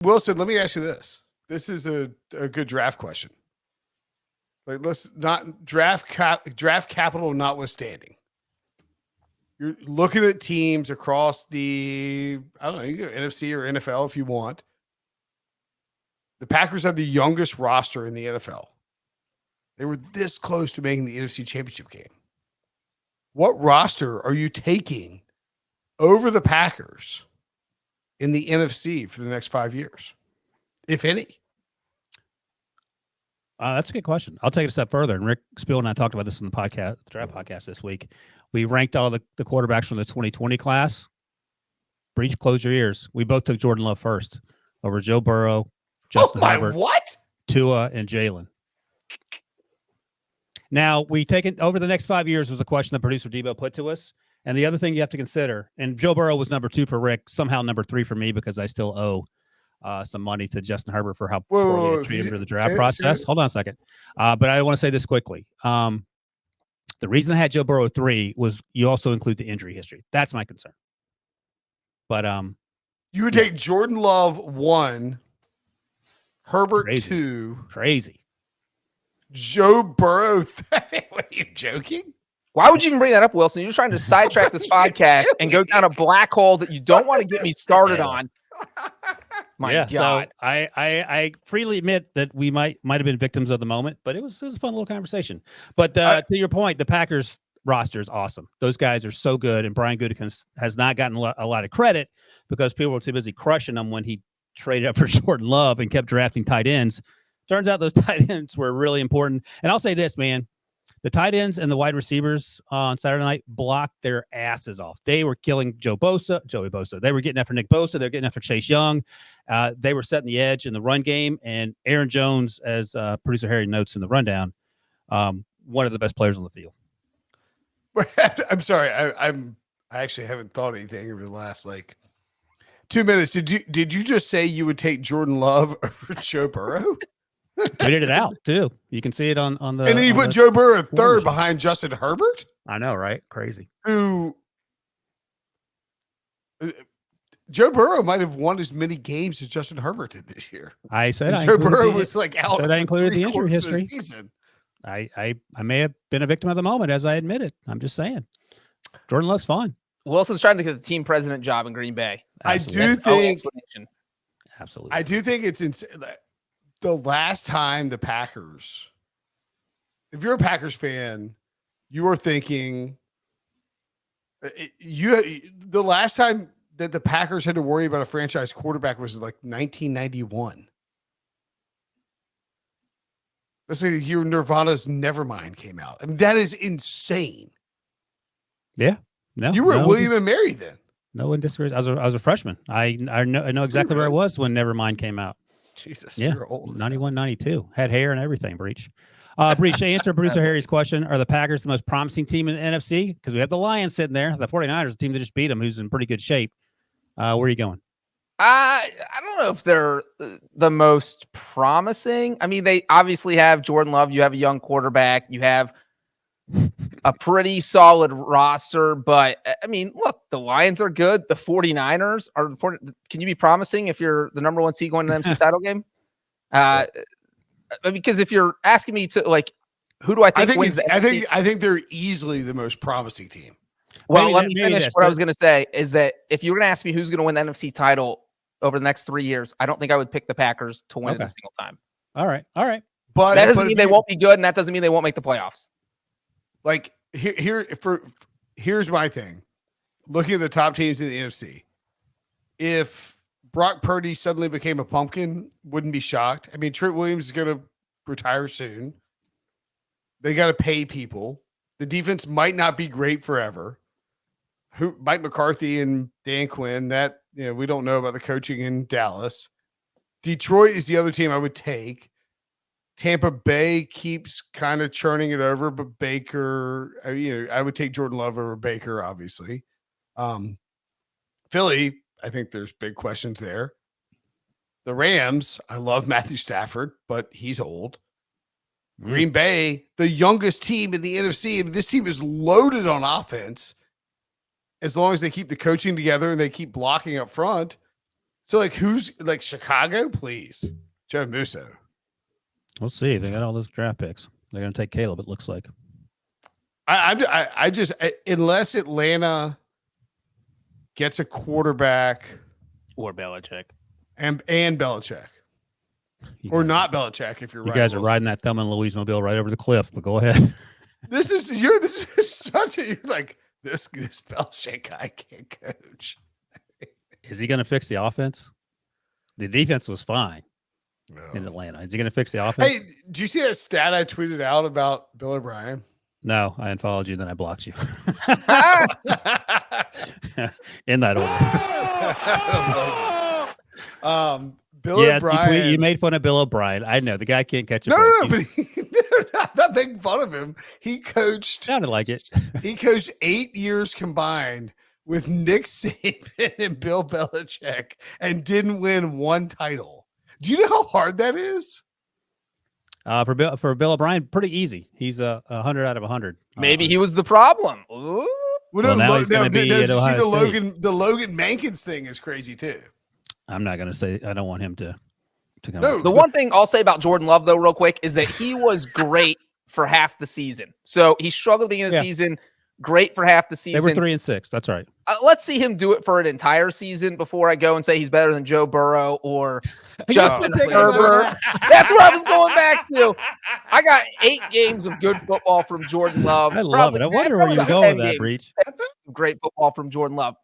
Wilson, let me ask you this. This is a good draft question. Like, let's not draft capital notwithstanding. You're looking at teams across the, I don't know, you go NFC or NFL if you want. The Packers have the youngest roster in the NFL. They were this close to making the NFC Championship game. What roster are you taking over the Packers in the NFC for the next 5 years, if any? That's a good question. I'll take it a step further. And Rick Spiel and I talked about this in the draft podcast this week. We ranked all the quarterbacks from the 2020 class. Breach, close your ears. We both took Jordan Love first over Joe Burrow, Justin Herbert, Tua, and Jalen. Now, we take it over the next 5 years was a question that producer Debo put to us. And the other thing you have to consider, and Joe Burrow was number 2 for Rick, somehow number 3 for me because I still owe some money to Justin Herbert for how poorly I treated him through the draft process. Hold on a second. But I want to say this quickly. The reason I had Joe Burrow 3 was you also include the injury history. That's my concern. But you would take Jordan Love 1, Herbert 2. Crazy. Joe Burrow. What, are you joking? Why would you even bring that up, Wilson? You're trying to sidetrack this podcast and go down a black hole that you don't want to get me started on. My God. So I freely admit that we might have been victims of the moment, but it was a fun little conversation. But to your point, the Packers roster is awesome. Those guys are so good, and Brian Gutekunst has not gotten a lot of credit because people were too busy crushing him when he traded up for Jordan Love and kept drafting tight ends. Turns out those tight ends were really important. And I'll say this, man. The tight ends and the wide receivers on Saturday night blocked their asses off. They were killing Joey Bosa. They were getting after Nick Bosa. They're getting after Chase Young. They were setting the edge in the run game. And Aaron Jones, as producer Harry notes in the rundown, one of the best players on the field. I'm sorry. I actually haven't thought anything over the last 2 minutes. Did you just say you would take Jordan Love over Joe Burrow? Tweeted it out too. You can see it on the. And then you put Joe Burrow third behind Justin Herbert. I know, right? Crazy. Who? Joe Burrow might have won as many games as Justin Herbert did this year. I said Joe Burrow was out. I included the injury history. I may have been a victim of the moment, as I admitted. I'm just saying. Jordan Love's fun. Wilson's trying to get the team president job in Green Bay. Absolutely. I do think it's insane. The last time the Packers, if you're a Packers fan, you are thinking the last time that the Packers had to worry about a franchise quarterback was 1991. That's like the year Nirvana's Nevermind came out. I mean, that is insane. Yeah. No, you were at William and Mary then. No one disagrees. I was a freshman. I know exactly where I was when Nevermind came out. Jesus, yeah, you're old. 91, 92. Had hair and everything, Breach. Breach, to answer producer Harry's question, are the Packers the most promising team in the NFC? Because we have the Lions sitting there. The 49ers, the team that just beat them, who's in pretty good shape. Where are you going? I don't know if they're the most promising. I mean, they obviously have Jordan Love. You have a young quarterback. You have a pretty solid roster. But, I mean, look, the Lions are good. The 49ers are important. Can you be promising if you're the number 1 seed going to the NFC title game? Because if you're asking me to, who do I think wins? I think they're easily the most promising team. Well, let me finish what I was going to say is that if you were going to ask me who's going to win the NFC title over the next 3 years, I don't think I would pick the Packers to win it a single time. All right. But that doesn't mean they won't be good, and that doesn't mean they won't make the playoffs. Here's my thing. Looking at the top teams in the NFC, if Brock Purdy suddenly became a pumpkin, wouldn't be shocked. I mean, Trent Williams is going to retire soon. They got to pay people. The defense might not be great forever. Mike McCarthy and Dan Quinn, we don't know about the coaching in Dallas. Detroit is the other team I would take. Tampa Bay keeps kind of churning it over, but Baker, I would take Jordan Love over Baker, obviously. Philly, I think there's big questions there. The Rams, I love Matthew Stafford, but he's old. Green Bay, the youngest team in the NFC. I mean, this team is loaded on offense. As long as they keep the coaching together and they keep blocking up front, So like who's like Chicago, please. Joe Musso. We'll see. They got all those draft picks. They're going to take Caleb, it looks like. Unless Atlanta gets a quarterback Or Belichick. and Belichick. You Or guys- not Belichick if you're You right. guys are Wilson. riding that Thelma and Louise mobile right over the cliff, but go ahead. This is such a you're like this Belichick guy can't coach. Is he going to fix the offense? The defense was fine in No. Atlanta. Is he going to fix the offense? Hey, do you see that stat I tweeted out about Bill O'Brien? No, I unfollowed you, then I blocked you. Ah! In that order. Bill Yes, O'Brien. you made fun of Bill O'Brien. I know the guy can't catch a No, break. but not making fun of him. He coached. Sounded like it. He coached 8 years combined with Nick Saban and Bill Belichick and didn't win one title. Do you know how hard that is? For Bill O'Brien, pretty easy. He's 100 out of 100. Maybe he was the problem. Ooh. Well, now he's gonna be at Ohio State. The Logan Mankins thing is crazy too. I'm not going to say. I don't want him to come. No, up. The one thing I'll say about Jordan Love, though, real quick, is that he was great for half the season. So he struggled at the beginning of the season, great for half the season. They were 3-6. That's right. Let's see him do it for an entire season before I go and say he's better than Joe Burrow or Justin taking Herbert. That's where I was going back to. I got 8 games of good football from Jordan Love. I love it. I wonder where probably you're about going 10 with that, games Breach. of great football from Jordan Love.